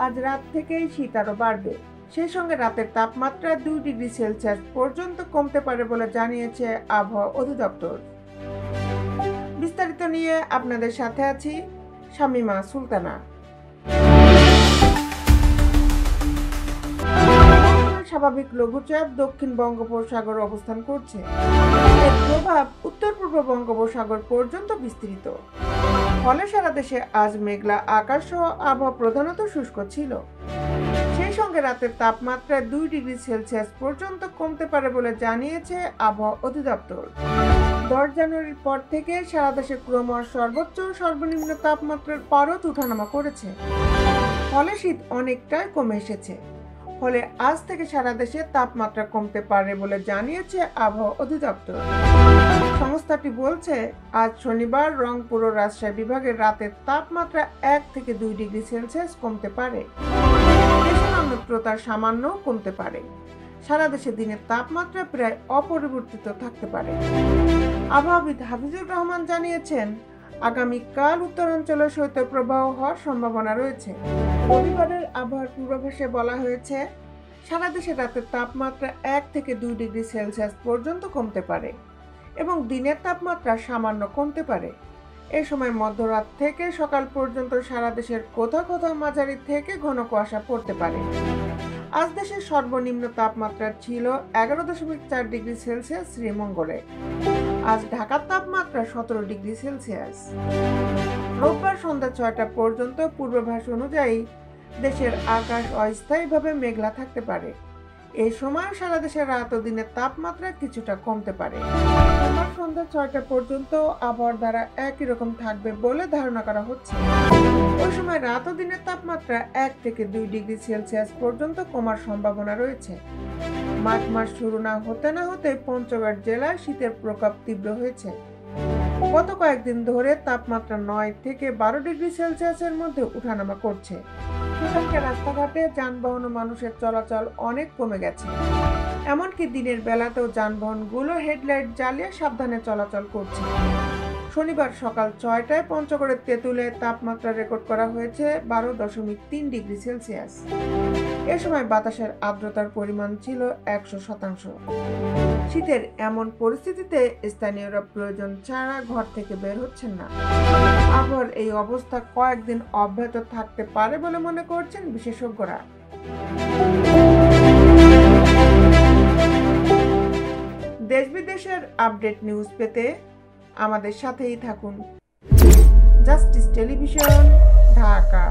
আজ রাত থেকেই শীত আরো বাড়বে। সেই সঙ্গে রাতের তাপমাত্রা 2 ডিগ্রি সেলসিয়াস পর্যন্ত কমতে পারে বলে জানিয়েছে আবহাওয়া অধিদপ্তর। বিস্তারিত নিয়ে আপনাদের সাথে আছি শামিমা সুলতানা। স্বাভাবিক লঘুচাপ দক্ষিণ বঙ্গোপসাগরে অবস্থান করছে। এর প্রভাব উত্তর পূর্ব বঙ্গোপসাগর পর্যন্ত বিস্তৃত। ফলে সারা দেশে আজ মেঘলা আকাশ সহ আবহাওয়া প্রধানত শুষ্ক ছিল। সেই সঙ্গে রাতের তাপমাত্রা 2 ডিগ্রি সেলসিয়াস পর্যন্ত কমতে পারে বলে জানিয়েছে আবহাওয়া অধিদপ্তর। 10 জানুয়ারির পর থেকে সারা দেশে ক্রমশ সর্বোচ্চ ও সর্বনিম্ন তাপমাত্রার পারদ ওঠানামা করেছে। ফলে শীত অনেকটাই কমে এসেছে। ফলে আজ থেকে সারা দেশে তাপমাত্রা কমতে পারে বলে জানিয়েছে আবহাওয়া অধিদপ্তর। সংস্থাটি বলছে, আজ শনিবার রংপুর ও রাজশাহী বিভাগের রাতের তাপমাত্রা 1 থেকে 2 ডিগ্রি সেলসিয়াস কমতে পারে। আর্দ্রতা সামান্য কমতে পারে। সারা দেশে দিনের তাপমাত্রা প্রায় অপরিবর্তিত থাকতে পারে। আবহাওয়াবিদ হাফিজুর রহমান জানিয়েছেন, আগামীকাল উত্তরাঞ্চলে শৈত্যপ্রবাহ হওয়ার সম্ভাবনা রয়েছে। রবিবারের আবহাওয়ার পূর্বাভাসে বলা হয়েছে, সারা দেশে রাতের তাপমাত্রা 1 থেকে 2 ডিগ্রি সেলসিয়াস পর্যন্ত কমতে পারে এবং দিনের তাপমাত্রা সামান্য কমতে পারে। এ সময় মধ্যরাত থেকে সকাল পর্যন্ত সারা দেশের কোথাও কোথাও মাঝারি থেকে ঘন কুয়াশা পড়তে পারে। আজ দেশের সর্বনিম্ন তাপমাত্রা ছিল 11.4 ডিগ্রি সেলসিয়াস শ্রীমঙ্গলে। আজ ঢাকার তাপমাত্রা 17 ডিগ্রি সেলসিয়াস। রোববার সন্ধ্যা 6টা পর্যন্ত পূর্বাভাস অনুযায়ী দেশের আকাশ অস্থায়ীভাবে মেঘলা থাকতে পারে। এই সময় সারা দেশের রাত ও দিনের তাপমাত্রা কিছুটা কমতে পারে। সোমবার সন্ধ্যা 6টা পর্যন্ত আবহাওয়ার ধারা একই রকম থাকবে বলে ধারণা করা হচ্ছে। ওই সময় রাত ও দিনের তাপমাত্রা 1 থেকে 2 ডিগ্রি সেলসিয়াস পর্যন্ত কমার সম্ভাবনা রয়েছে। মার্চ মাস শুরু না হতে পঞ্চগড় জেলায় শীতের প্রকোপ তীব্র হয়েছে। গত কয়েকদিন ধরে তাপমাত্রা 9 থেকে 12 ডিগ্রি সেলসিয়াসের মধ্যে উঠানামা করছে। সেখানকার রাস্তাঘাটে যানবাহন ও মানুষের চলাচল অনেক কমে গেছে। এমনকি দিনের বেলাতেও যানবাহনগুলো হেডলাইট জ্বালিয়ে সাবধানে চলাচল করছে। শনিবার সকাল 6টায় পঞ্চগড়ের তেঁতুলে তাপমাত্রা রেকর্ড করা হয়েছে 12.3 ডিগ্রি সেলসিয়াস। এ সময় বাতাসের আর্দ্রতার পরিমাণ ছিল 100%। শীতের এমন পরিস্থিতিতে স্থানীয়রা প্রয়োজন ছাড়া ঘর থেকে বের হচ্ছেন না। আবহাওয়ার এই অবস্থা কয়েকদিন অব্যাহত থাকতে পারে বলে মনে করছেন বিশেষজ্ঞরা। দেশ বিদেশের আপডেট নিউজ পেতে আমাদের সাথেই থাকুন। Justice television, Dhaka.